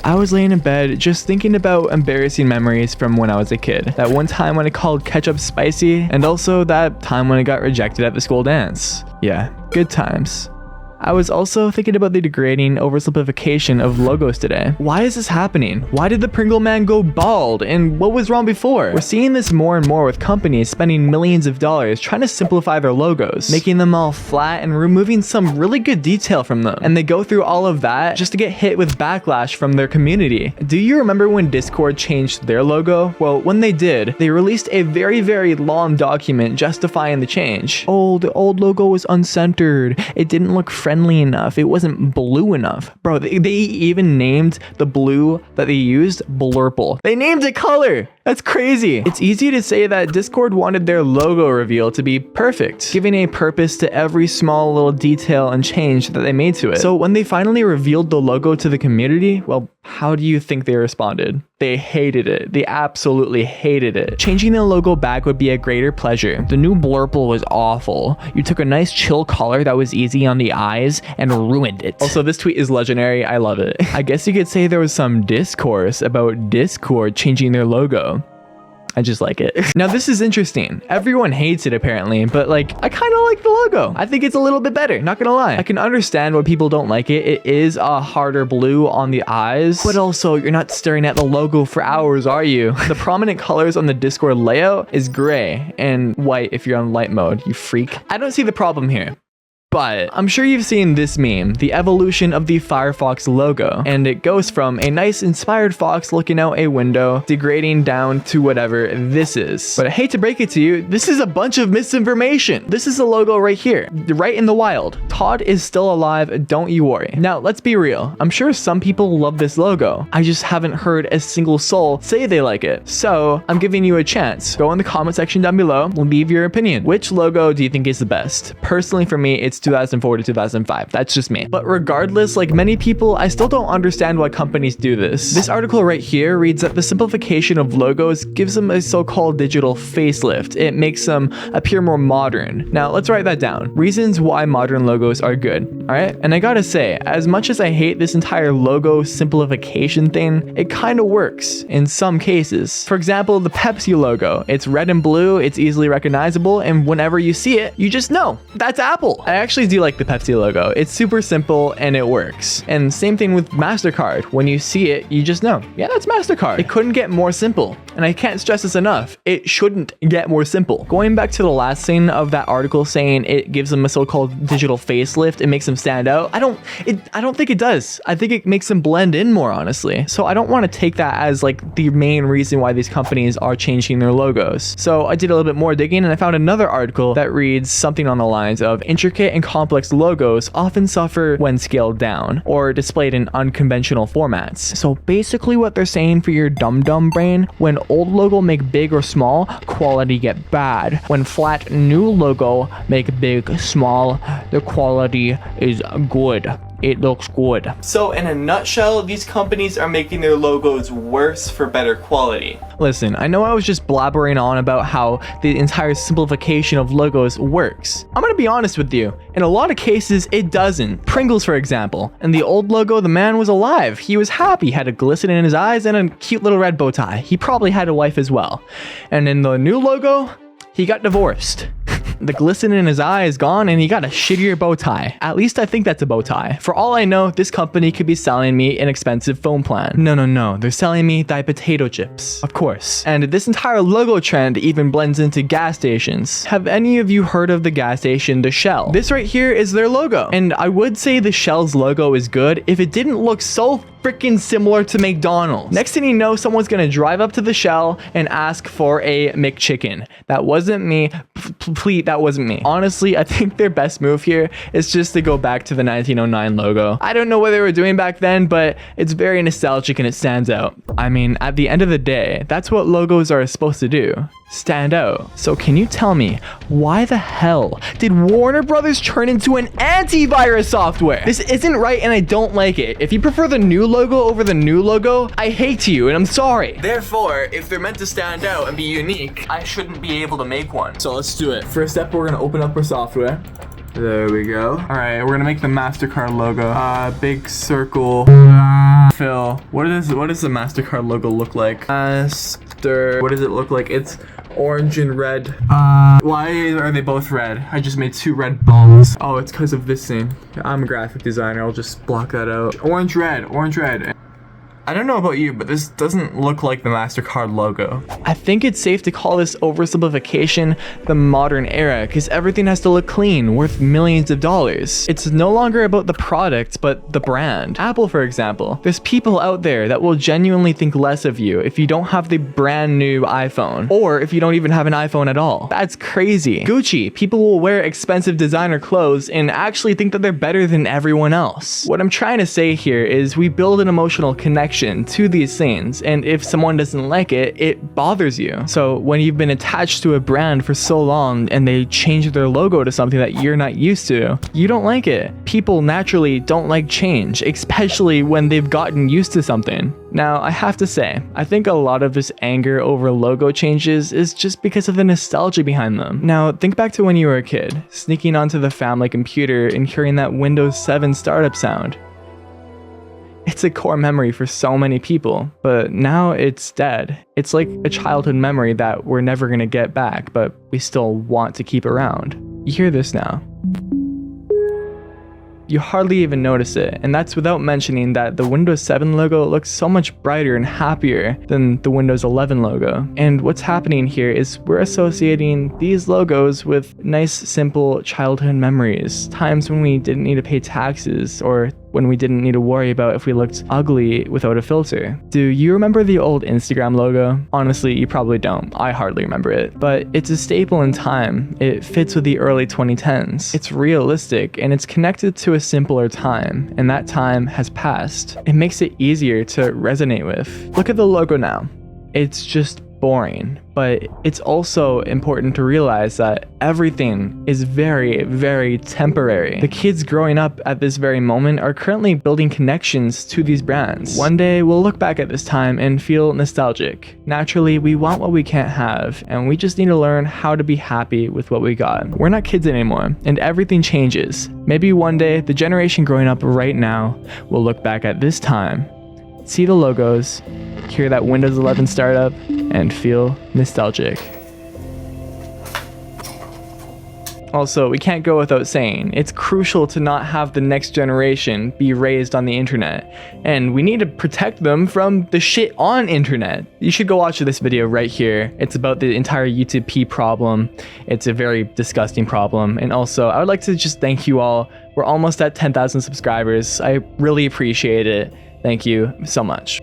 I was laying in bed just thinking about embarrassing memories from when I was a kid. That one time when I called ketchup spicy, and also that time when I got rejected at the school dance. Yeah, good times. I was also thinking about the degrading oversimplification of logos today. Why is this happening? Why did the Pringle Man go bald? And what was wrong before? We're seeing this more and more with companies spending millions of dollars trying to simplify their logos, making them all flat and removing some really good detail from them. And they go through all of that just to get hit with backlash from their community. Do you remember when Discord changed their logo? Well, when they did, they released a very long document justifying the change. Oh, the old logo was uncentered. It didn't look friendly enough. It wasn't blue enough. Bro, they even named the blue that they used Blurple. They named it color. That's crazy. It's easy to say that Discord wanted their logo reveal to be perfect, giving a purpose to every small little detail and change that they made to it. So when they finally revealed the logo to the community, well, how do you think they responded? They hated it. They absolutely hated it. Changing the logo back would be a greater pleasure. The new Blurple was awful. You took a nice chill color that was easy on the eyes and ruined it. Also, this tweet is legendary. I love it. I guess you could say there was some discourse about Discord changing their logo. I just like it. Now this is interesting. Everyone hates it apparently, but like I kind of like the logo. I think it's a little bit better, not gonna lie. I can understand why people don't like it. It is a harder blue on the eyes, but also you're not staring at the logo for hours, are you? The prominent colors on the Discord layout is gray and white if you're on light mode, you freak. I don't see the problem here. But I'm sure you've seen this meme, the evolution of the Firefox logo, and it goes from a nice inspired fox looking out a window, degrading down to whatever this is. But I hate to break it to you, this is a bunch of misinformation. This is the logo right here, right in the wild. Todd is still alive, don't you worry. Now, let's be real. I'm sure some people love this logo. I just haven't heard a single soul say they like it. So, I'm giving you a chance. Go in the comment section down below, leave your opinion. Which logo do you think is the best? Personally, for me, it's 2004 to 2005. That's just me. But regardless, like many people, I still don't understand why companies do this. This article right here reads that the simplification of logos gives them a so-called digital facelift. It makes them appear more modern. Now, let's write that down. Reasons why modern logos are good. All right? And I gotta say, as much as I hate this entire logo simplification thing, it kind of works in some cases. For example, the Pepsi logo. It's red and blue, it's easily recognizable, and whenever you see it, you just know that's Apple. I actually do like the Pepsi logo. It's super simple and it works. And same thing with MasterCard. When you see it, you just know, yeah, that's MasterCard. It couldn't get more simple. And I can't stress this enough. It shouldn't get more simple. Going back to the last thing of that article saying it gives them a so-called digital facelift, it makes them stand out. I don't think it does. I think it makes them blend in more, honestly. So I don't want to take that as like the main reason why these companies are changing their logos. So I did a little bit more digging and I found another article that reads something on the lines of intricate and complex logos often suffer when scaled down or displayed in unconventional formats. So basically what they're saying for your dumb brain, when old logo make big or small, quality get bad. When flat new logo make big, small, the quality is good. It looks good. So in a nutshell, these companies are making their logos worse for better quality. Listen, I know I was just blabbering on about how the entire simplification of logos works. I'm gonna be honest with you. In a lot of cases, it doesn't. Pringles, for example. In the old logo, the man was alive. He was happy, had a glisten in his eyes and a cute little red bow tie. He probably had a wife as well. And in the new logo, he got divorced. The glisten in his eye is gone and he got a shittier bow tie. At least I think that's a bow tie. For all I know, this company could be selling me an expensive phone plan. No. They're selling me the potato chips. Of course. And this entire logo trend even blends into gas stations. Have any of you heard of the gas station, the Shell? This right here is their logo. And I would say the Shell's logo is good if it didn't look so freaking similar to McDonald's. Next thing you know, someone's gonna drive up to the Shell and ask for a McChicken. That wasn't me. Please, that wasn't me. Honestly, I think their best move here is just to go back to the 1909 logo. I don't know what they were doing back then, but it's very nostalgic and it stands out. I mean, at the end of the day, that's what logos are supposed to do. Stand out. So can you tell me, why the hell did Warner Brothers turn into an antivirus software? This isn't right and I don't like it. If you prefer the new logo over the new logo, I hate you and I'm sorry. Therefore, if they're meant to stand out and be unique, I shouldn't be able to make one. So let's do it. First step, we're gonna open up our software. There we go. All right, we're gonna make the MasterCard logo. Big circle. Phil, what does the MasterCard logo look like? What does it look like? It's orange and red. Why are they both red? I just made 2 red bones. Oh, it's because of this thing. I'm a graphic designer. I'll just block that out. Orange, red, orange, red. I don't know about you, but this doesn't look like the MasterCard logo. I think it's safe to call this oversimplification the modern era, because everything has to look clean, worth millions of dollars. It's no longer about the product, but the brand. Apple, for example. There's people out there that will genuinely think less of you if you don't have the brand new iPhone, or if you don't even have an iPhone at all. That's crazy. Gucci. People will wear expensive designer clothes and actually think that they're better than everyone else. What I'm trying to say here is we build an emotional connection to these things, and if someone doesn't like it, it bothers you. So when you've been attached to a brand for so long and they change their logo to something that you're not used to, you don't like it. People naturally don't like change, especially when they've gotten used to something. Now, I have to say, I think a lot of this anger over logo changes is just because of the nostalgia behind them. Now, think back to when you were a kid, sneaking onto the family computer and hearing that Windows 7 startup sound. It's a core memory for so many people, but now it's dead. It's like a childhood memory that we're never gonna get back, but we still want to keep around. You hear this now. You hardly even notice it, and that's without mentioning that the Windows 7 logo looks so much brighter and happier than the Windows 11 logo. And what's happening here is we're associating these logos with nice, simple childhood memories, times when we didn't need to pay taxes, or when we didn't need to worry about if we looked ugly without a filter. Do you remember the old Instagram logo? Honestly, you probably don't. I hardly remember it. But it's a staple in time. It fits with the early 2010s. It's realistic, and it's connected to a simpler time, and that time has passed. It makes it easier to resonate with. Look at the logo now. It's just boring, but it's also important to realize that everything is very, very temporary. The kids growing up at this very moment are currently building connections to these brands. One day we'll look back at this time and feel nostalgic. Naturally, we want what we can't have, and we just need to learn how to be happy with what we got. We're not kids anymore, and everything changes. Maybe one day, the generation growing up right now will look back at this time, see the logos, hear that Windows 11 startup, and feel nostalgic. Also, we can't go without saying, it's crucial to not have the next generation be raised on the internet, and we need to protect them from the shit on internet. You should go watch this video right here. It's about the entire YouTube P problem. It's a very disgusting problem, and also, I would like to just thank you all. We're almost at 10,000 subscribers. I really appreciate it. Thank you so much.